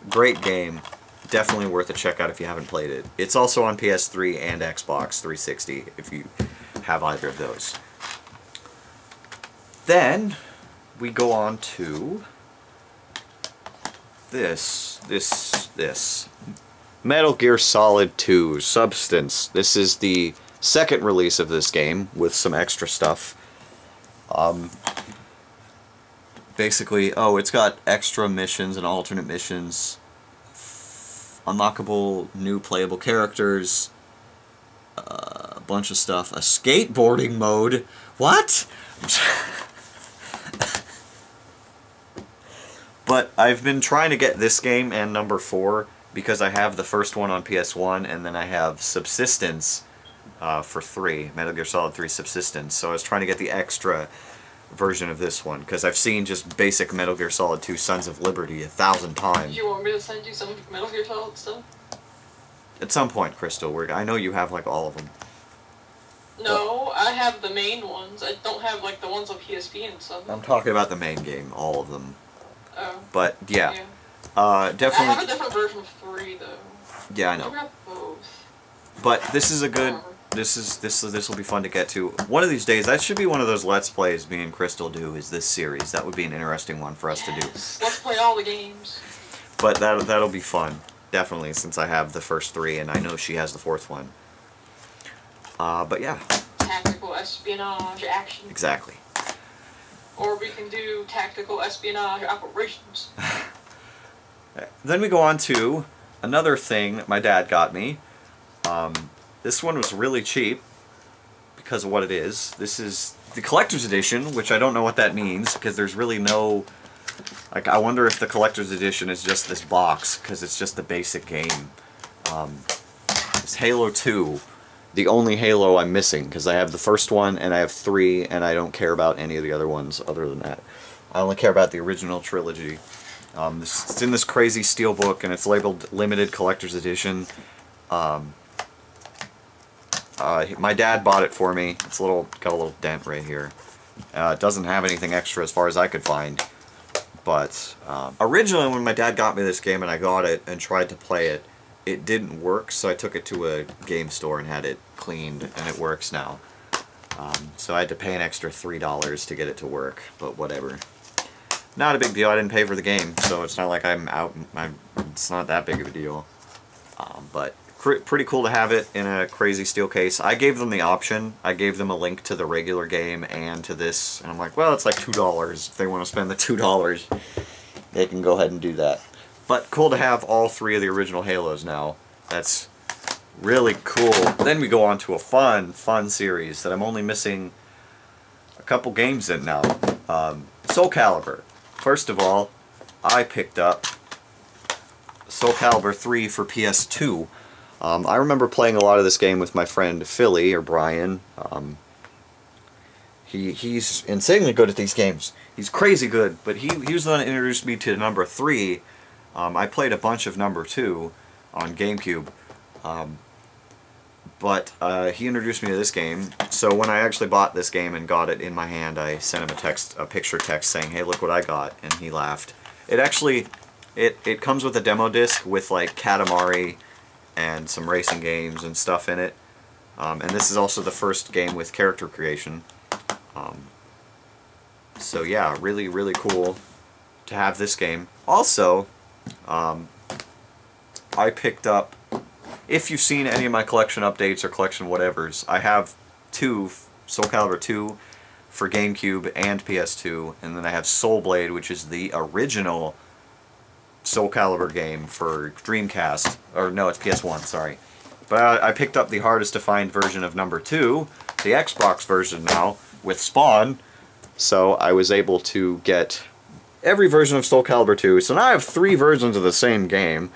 Great game. Definitely worth a check out if you haven't played it. It's also on PS3 and Xbox 360 if you have either of those. Then we go on to this. Metal Gear Solid 2 Substance. This is the second release of this game with some extra stuff. Basically, it's got extra missions and alternate missions, unlockable new playable characters, a bunch of stuff, a skateboarding mode. What? But I've been trying to get this game and number 4 because I have the first one on PS1 and then I have Subsistence for 3, Metal Gear Solid 3 Subsistence. So I was trying to get the extra version of this one because I've seen just basic Metal Gear Solid 2 Sons of Liberty 1,000 times. Do you want me to send you some Metal Gear Solid stuff? At some point, Crystal. I know you have like all of them. No, I have the main ones. I don't have like the ones on PSP and stuff. I'm talking about the main game, all of them. Oh. But yeah. Definitely. I have a different version of 3 though. Yeah, I know. I got both. But this is a good. This will be fun to get to. One of these days, that should be one of those Let's Plays me and Crystal do, is this series. That would be an interesting one for us to do. Let's play all the games. But that'll be fun, definitely, since I have the first 3 and I know she has the 4th one. But yeah. Tactical espionage action. Exactly. Or we can do tactical espionage operations. Then we go on to another thing my dad got me. This one was really cheap because of what it is. This is the collector's edition, which I don't know what that means because there's really no... Like, I wonder if the collector's edition is just this box because it's just the basic game. It's Halo 2. The only Halo I'm missing because I have the first one and I have 3 and I don't care about any of the other ones other than that. I only care about the original trilogy. It's in this crazy steelbook and it's labeled Limited Collector's Edition. My dad bought it for me. It's got a little dent right here. It doesn't have anything extra as far as I could find. But originally when my dad got me this game and I got it and tried to play it, it didn't work, so I took it to a game store and had it cleaned, and it works now. So I had to pay an extra $3 to get it to work, but whatever. Not a big deal. I didn't pay for the game, so it's not like I'm out. It's not that big of a deal. But pretty cool to have it in a crazy steel case. I gave them the option. I gave them a link to the regular game and to this, and I'm like, well, it's like $2. If they want to spend the $2, they can go ahead and do that. But cool to have all 3 of the original Halos now. That's really cool. Then we go on to a fun series that I'm only missing a couple games in now. Soulcalibur. First of all, I picked up Soulcalibur III for PS2. I remember playing a lot of this game with my friend Philly, or Brian. He's insanely good at these games. He's crazy good, but he was the one that introduced me to number 3. I played a bunch of number 2 on GameCube, but he introduced me to this game. So when I actually bought this game and got it in my hand, I sent him a picture text saying, "Hey, look what I got," and he laughed. It actually, it comes with a demo disc with like Katamari and some racing games and stuff in it. And this is also the first game with character creation. So yeah, really, really cool to have this game. Also, I picked up, if you've seen any of my collection updates or collection whatevers, I have 2, Soulcalibur II for GameCube and PS2, and then I have Soul Blade, which is the original Soulcalibur game for Dreamcast, or no, it's PS1, sorry. But I picked up the hardest to find version of number 2, the Xbox version now, with Spawn, so I was able to get every version of Soulcalibur 2. So now I have 3 versions of the same game,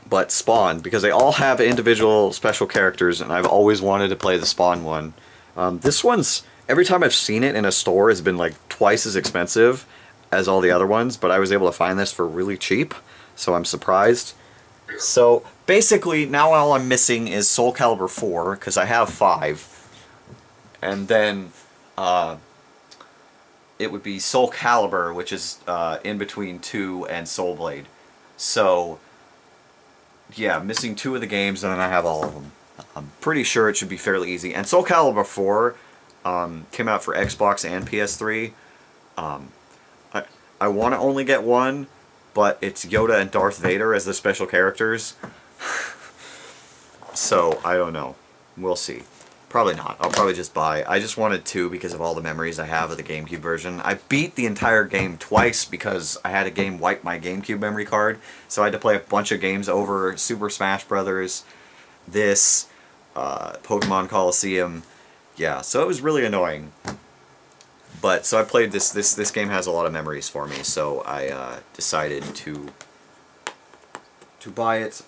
but Spawn, because they all have individual special characters, and I've always wanted to play the Spawn one. This one's, every time I've seen it in a store, has been like twice as expensive as all the other ones, but I was able to find this for really cheap, so I'm surprised. So basically, now all I'm missing is Soulcalibur 4, because I have 5, and then it would be Soulcalibur, which is in between 2 and Soul Blade. So yeah, missing 2 of the games, and then I have all of them. I'm pretty sure it should be fairly easy. And Soulcalibur 4 came out for Xbox and PS3. I want to only get 1, but it's Yoda and Darth Vader as the special characters. So, I don't know. We'll see. Probably not. I'll probably just buy. I just wanted 2 because of all the memories I have of the GameCube version. I beat the entire game twice because I had a game wipe my GameCube memory card. So I had to play a bunch of games over. Super Smash Brothers, this, Pokemon Coliseum. Yeah, so it was really annoying. But, so I played this. This game has a lot of memories for me, so I decided to buy it,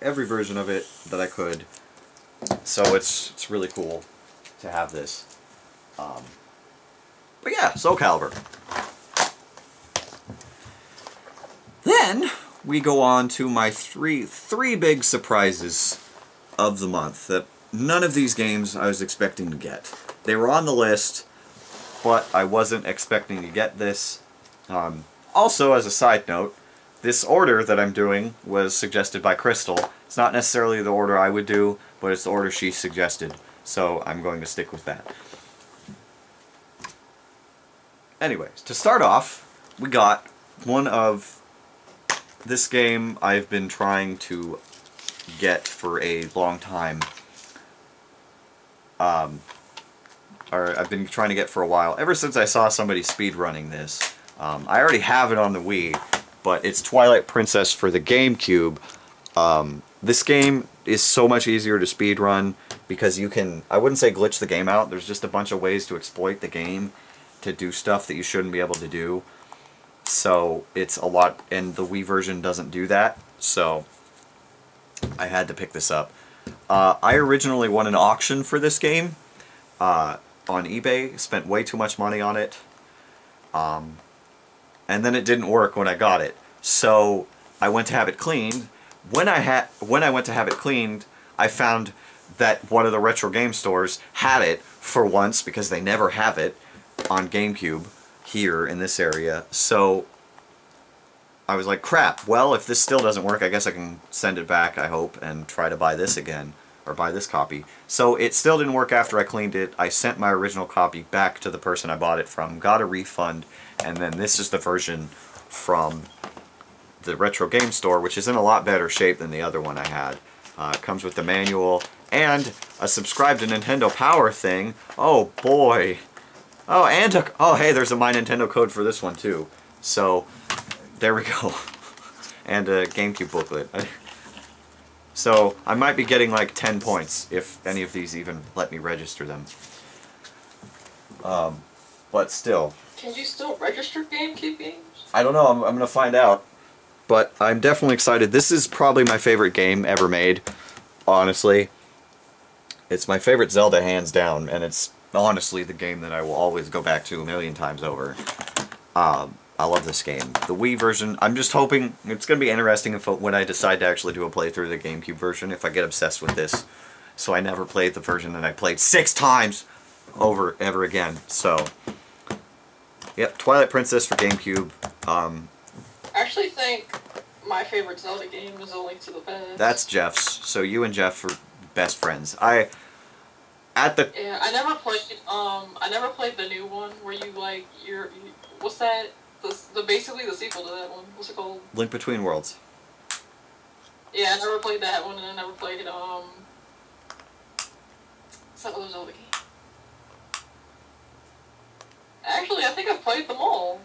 every version of it that I could. So it's really cool to have this. But yeah, Soulcalibur. Then we go on to my three big surprises of the month that none of these games I was expecting to get. They were on the list, but I wasn't expecting to get this. Also, as a side note, this order that I'm doing was suggested by Crystal. It's not necessarily the order I would do, but it's the order she suggested, so I'm going to stick with that. Anyways, to start off, we got one of this game I've been trying to get for a long time. Or I've been trying to get for a while, ever since I saw somebody speedrunning this. I already have it on the Wii, but it's Twilight Princess for the GameCube. This game is so much easier to speedrun because you can, I wouldn't say glitch the game out, there's just a bunch of ways to exploit the game to do stuff that you shouldn't be able to do. So it's a lot, and the Wii version doesn't do that, so I had to pick this up. I originally won an auction for this game on eBay, spent way too much money on it, and then it didn't work when I got it. So I went to have it cleaned. When I went to have it cleaned, I found that one of the retro game stores had it for once, because they never have it on GameCube here in this area. So I was like, crap, well, if this still doesn't work, I guess I can send it back, I hope, and try to buy this again, or buy this copy. So it still didn't work after I cleaned it. I sent my original copy back to the person I bought it from, got a refund, and then this is the version from the retro game store, which is in a lot better shape than the other one I had. It comes with the manual and a subscribe to Nintendo Power thing. Oh boy. Oh, and oh hey, there's a My Nintendo code for this one too. So there we go. And a GameCube booklet. So I might be getting like 10 points if any of these even let me register them. But still. Can you still register GameCube games? I don't know. I'm going to find out. But I'm definitely excited. This is probably my favorite game ever made, honestly. It's my favorite Zelda, hands down, and it's honestly the game that I will always go back to a million times over. I love this game. The Wii version, I'm just hoping it's going to be interesting if when I decide to actually do a playthrough of the GameCube version, if I get obsessed with this. So I never played the version that I played 6 times ever again. So, yep, Twilight Princess for GameCube. I actually think my favorite Zelda game is A Link to the Past. That's Jeff's. So you and Jeff are best friends. Yeah, I never played the new one where you like what's that? Basically the sequel to that one. What's it called? Link Between Worlds. Yeah, I never played that one, and I never played what's that other Zelda game? Actually, I think I've played them all.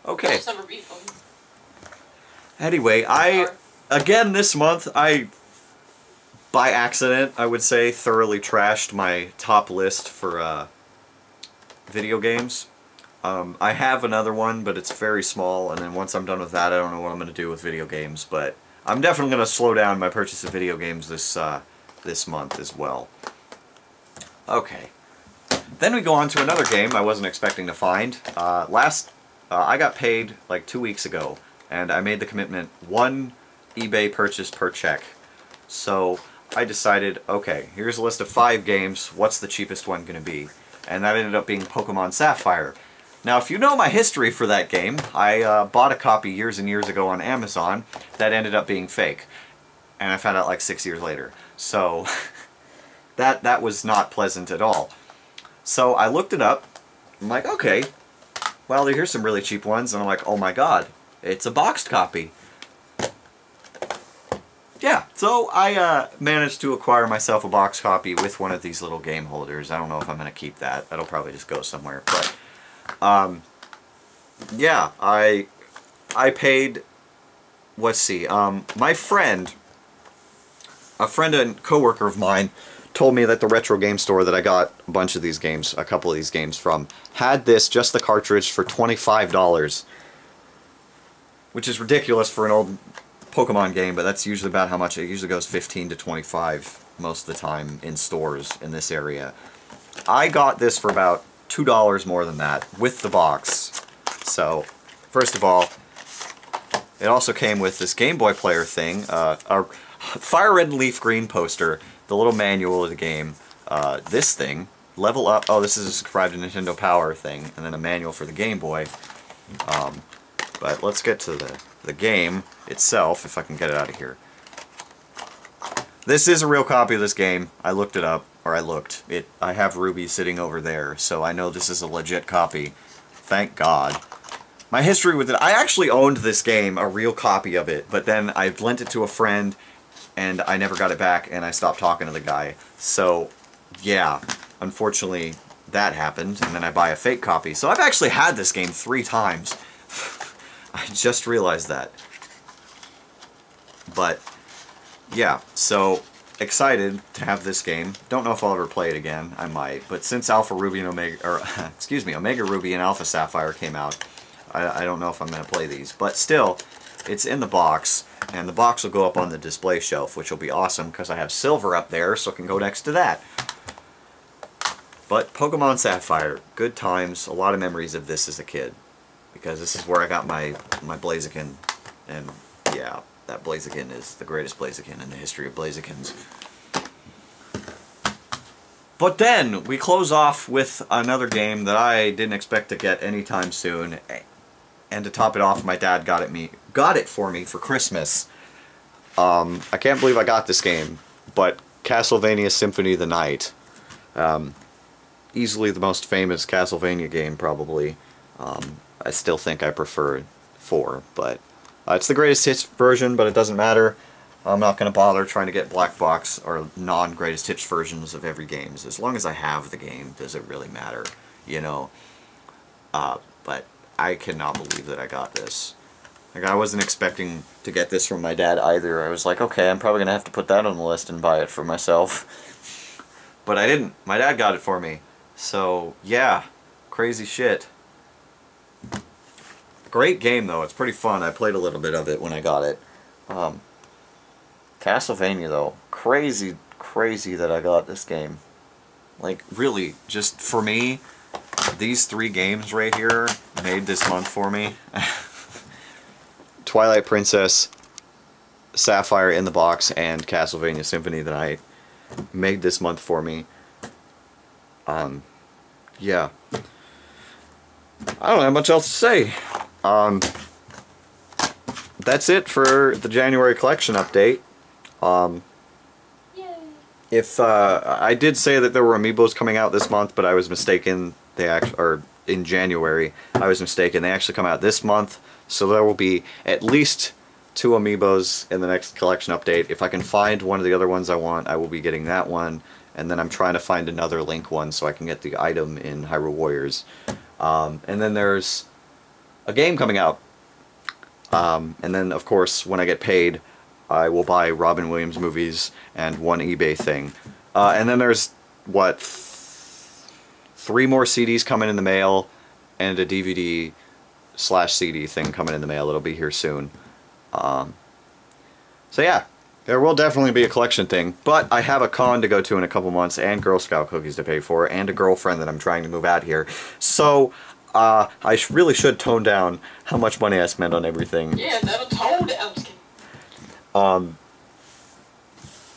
Okay. I just never beat them. Anyway, again this month, by accident, I would say, thoroughly trashed my top list for video games. I have another one, but it's very small, and then once I'm done with that, I don't know what I'm going to do with video games, but I'm definitely going to slow down my purchase of video games this month as well. Okay. Then we go on to another game I wasn't expecting to find. I got paid like 2 weeks ago, and I made the commitment 1 eBay purchase per check. So I decided, okay, here's a list of 5 games, what's the cheapest one going to be? And that ended up being Pokemon Sapphire. Now, if you know my history for that game, I bought a copy years and years ago on Amazon that ended up being fake. And I found out like 6 years later. So that was not pleasant at all. So I looked it up. I'm like, okay, well, here's some really cheap ones. And I'm like, oh my god, it's a boxed copy. Yeah, so I managed to acquire myself a box copy with one of these little game holders. I don't know if I'm going to keep that. That'll probably just go somewhere. But, yeah, I paid, let's see, my friend, a friend and coworker of mine, told me that the retro game store that I got a bunch of these games, a couple of these games from, had this, just the cartridge, for $25. Which is ridiculous for an old Pokemon game, but that's usually about how much. It usually goes 15 to 25 most of the time in stores in this area. I got this for about $2 more than that with the box. So, first of all, it also came with this Game Boy player thing, a fire red and leaf green poster, the little manual of the game, this thing, Level Up, oh, this is a subscribe to Nintendo Power thing, and then a manual for the Game Boy. But let's get to the game itself, if I can get it out of here. This is a real copy of this game. I looked it up, or I have Ruby sitting over there, so I know this is a legit copy. Thank God. My history with it, I actually owned this game, a real copy of it, but then I lent it to a friend, and I never got it back, and I stopped talking to the guy. So, yeah, unfortunately, that happened, and then I buy a fake copy. So I've actually had this game 3 times. I just realized that. But, yeah, so excited to have this game. Don't know if I'll ever play it again. I might. But since Alpha Ruby and Omega Ruby and Alpha Sapphire came out, I don't know if I'm going to play these. But still, it's in the box, and the box will go up on the display shelf, which will be awesome because I have silver up there, so I can go next to that. But Pokemon Sapphire, good times, a lot of memories of this as a kid. Because this is where I got my Blaziken, and yeah, that Blaziken is the greatest Blaziken in the history of Blazikens. But then, we close off with another game that I didn't expect to get anytime soon, and to top it off, my dad got it for me for Christmas. I can't believe I got this game, but Castlevania Symphony of the Night. Easily the most famous Castlevania game, probably. I still think I prefer 4, but it's the greatest hits version, but it doesn't matter. I'm not going to bother trying to get black box or non-greatest hits versions of every game. As long as I have the game, does it really matter, you know? But I cannot believe that I got this. Like, I wasn't expecting to get this from my dad either. I was like, okay, I'm probably going to have to put that on the list and buy it for myself. But I didn't. My dad got it for me. So, yeah, crazy shit. Great game, though. It's pretty fun. I played a little bit of it when I got it. Castlevania, though. Crazy, crazy that I got this game. Like, really, just for me, these 3 games right here made this month for me. Twilight Princess, Sapphire in the Box, and Castlevania Symphony that I made this month for me. Yeah. I don't have much else to say. That's it for the January collection update. If I did say that there were amiibos coming out this month, but I was mistaken. Or in January, I was mistaken. They actually come out this month, so there will be at least 2 amiibos in the next collection update. If I can find one of the other ones I want, I will be getting that one. And then I'm trying to find another Link one so I can get the item in Hyrule Warriors. And then there's a game coming out. And then, of course, when I get paid, I will buy Robin Williams movies and 1 eBay thing. And then there's, what, 3 more CDs coming in the mail, and a DVD/CD thing coming in the mail. It'll be here soon. So yeah, there will definitely be a collection thing, but I have a con to go to in a couple months, and Girl Scout cookies to pay for, and a girlfriend that I'm trying to move out here. So I really should tone down how much money I spend on everything. Yeah, that'll tone down.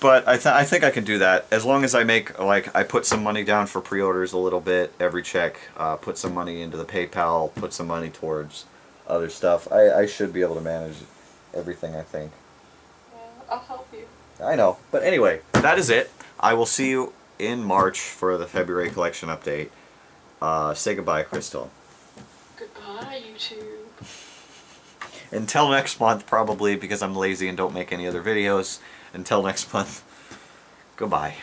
But I think I can do that as long as I make, like, I put some money down for pre-orders a little bit every check, put some money into the PayPal, put some money towards other stuff. I should be able to manage everything, I think. Yeah, I'll help you. I know. But anyway, that is it. I will see you in March for the February collection update. Say goodbye, Crystal. Goodbye, YouTube. Until next month, probably, because I'm lazy and don't make any other videos. Until next month, goodbye.